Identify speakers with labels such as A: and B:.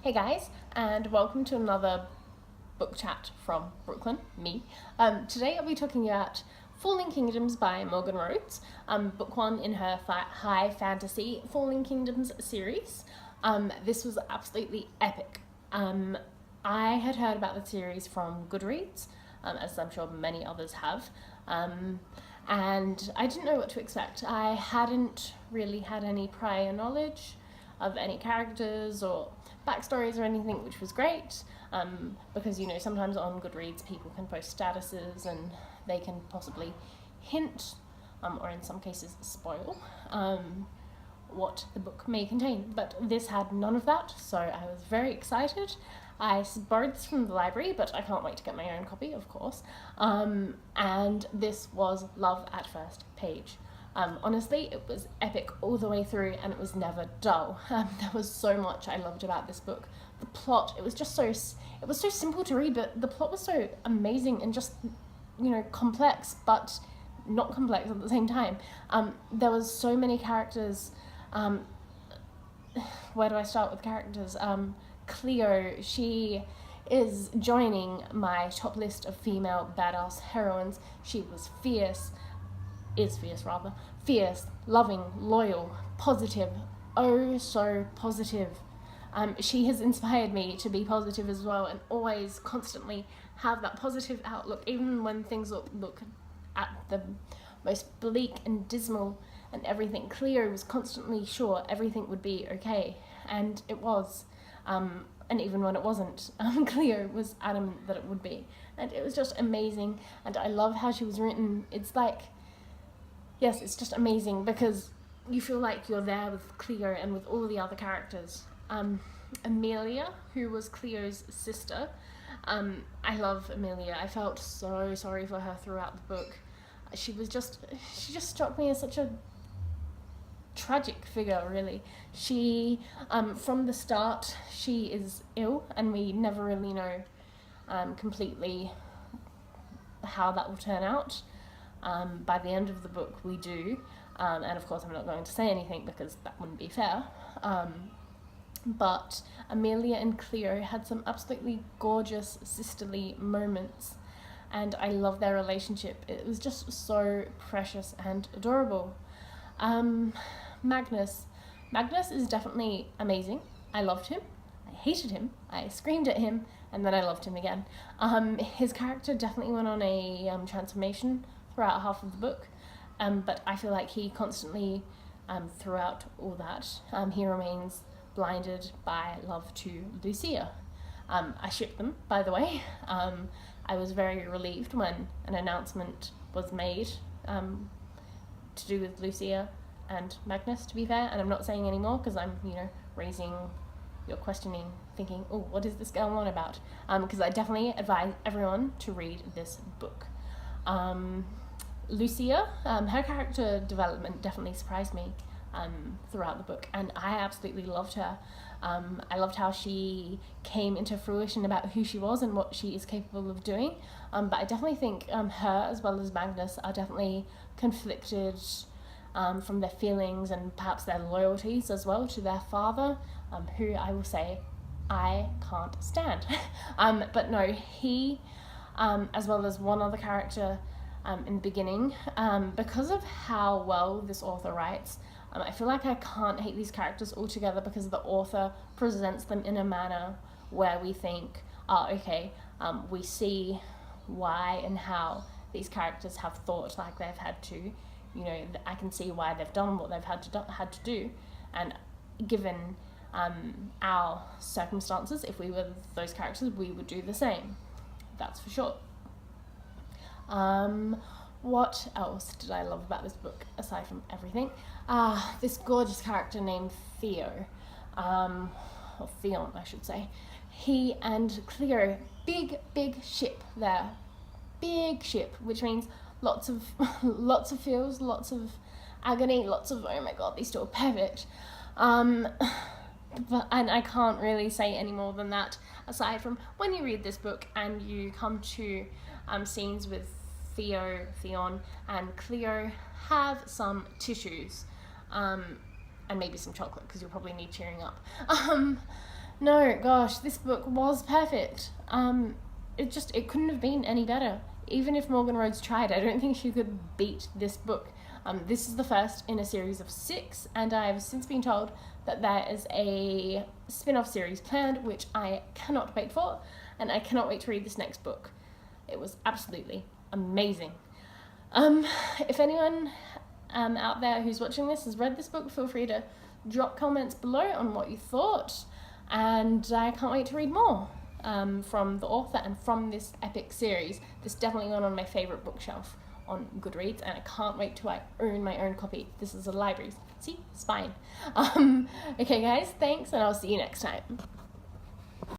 A: Hey guys, and welcome to another book chat from Brooklyn, me. Today I'll be talking about Falling Kingdoms by Morgan Rhodes, book one in her high fantasy Falling Kingdoms series. This was absolutely epic. I had heard about the series from Goodreads, as I'm sure many others have, and I didn't know what to expect. I hadn't really had any prior knowledge of any characters or backstories or anything, which was great, because sometimes on Goodreads people can post statuses and they can possibly hint, or in some cases spoil, what the book may contain, but this had none of that, so I was very excited. I borrowed this from the library, but I can't wait to get my own copy, of course, and this was love at first page. Honestly, it was epic all the way through, and it was never dull. There was so much I loved about this book. The plot, it was so simple to read, but the plot was so amazing and just, complex, but not complex at the same time. There was so many characters. Where do I start with characters? Cleo, she is joining my top list of female badass heroines. She was fierce, loving, loyal, positive, oh so positive. She has inspired me to be positive as well, and always constantly have that positive outlook, even when things look at the most bleak and dismal and everything. Cleo was constantly sure everything would be okay, and it was. And even when it wasn't, Cleo was adamant that it would be, and it was just amazing. And I love how she was written. It's like, yes, it's just amazing because you feel like you're there with Cleo and with all the other characters. Amelia, who was Cleo's sister, I love Amelia. I felt so sorry for her throughout the book. She just struck me as such a tragic figure, really. She, from the start, she is ill, and we never really know completely how that will turn out. By the end of the book, we do, and of course I'm not going to say anything because that wouldn't be fair, but Amelia and Cleo had some absolutely gorgeous sisterly moments, and I love their relationship. It was just so precious and adorable. Magnus is definitely amazing. I loved him, I hated him, I screamed at him, and then I loved him again. His character definitely went on a transformation throughout half of the book, but I feel like he constantly, throughout all that, he remains blinded by love to Lucia. I shipped them, by the way. I was very relieved when an announcement was made to do with Lucia and Magnus, to be fair, and I'm not saying any more because I'm, raising your questioning, thinking, oh, what is this going on about? Because I definitely advise everyone to read this book. Lucia, her character development definitely surprised me throughout the book, and I absolutely loved her. I loved how she came into fruition about who she was and what she is capable of doing, but I definitely think her as well as Magnus are definitely conflicted from their feelings and perhaps their loyalties as well to their father, who I will say I can't stand. But no, he, as well as one other character in the beginning, because of how well this author writes, I feel like I can't hate these characters altogether because the author presents them in a manner where we think, we see why and how these characters have thought like they've had to. I can see why they've done what they've had to do, and given our circumstances, if we were those characters, we would do the same. That's for sure. What else did I love about this book aside from everything? This gorgeous character named Theo, or Theon, I should say. He and Cleo, big ship there, big ship, which means lots of feels, lots of agony, lots of oh my god, these two are perfect. And I can't really say any more than that, aside from when you read this book and you come to scenes with Theon and Cleo, have some tissues and maybe some chocolate because you'll probably need cheering up. No, gosh, this book was perfect. It couldn't have been any better. Even if Morgan Rhodes tried, I don't think she could beat this book. This is the first in a series of 6, and I've since been told that there is a spin-off series planned, which I cannot wait for, and I cannot wait to read this next book. It was absolutely amazing. If anyone out there who's watching this has read this book, feel free to drop comments below on what you thought, and I can't wait to read more from the author and from this epic series. This definitely went on my favourite bookshelf on Goodreads, and I can't wait till I own my own copy. This is a library. See? Spine. Okay guys, thanks, and I'll see you next time.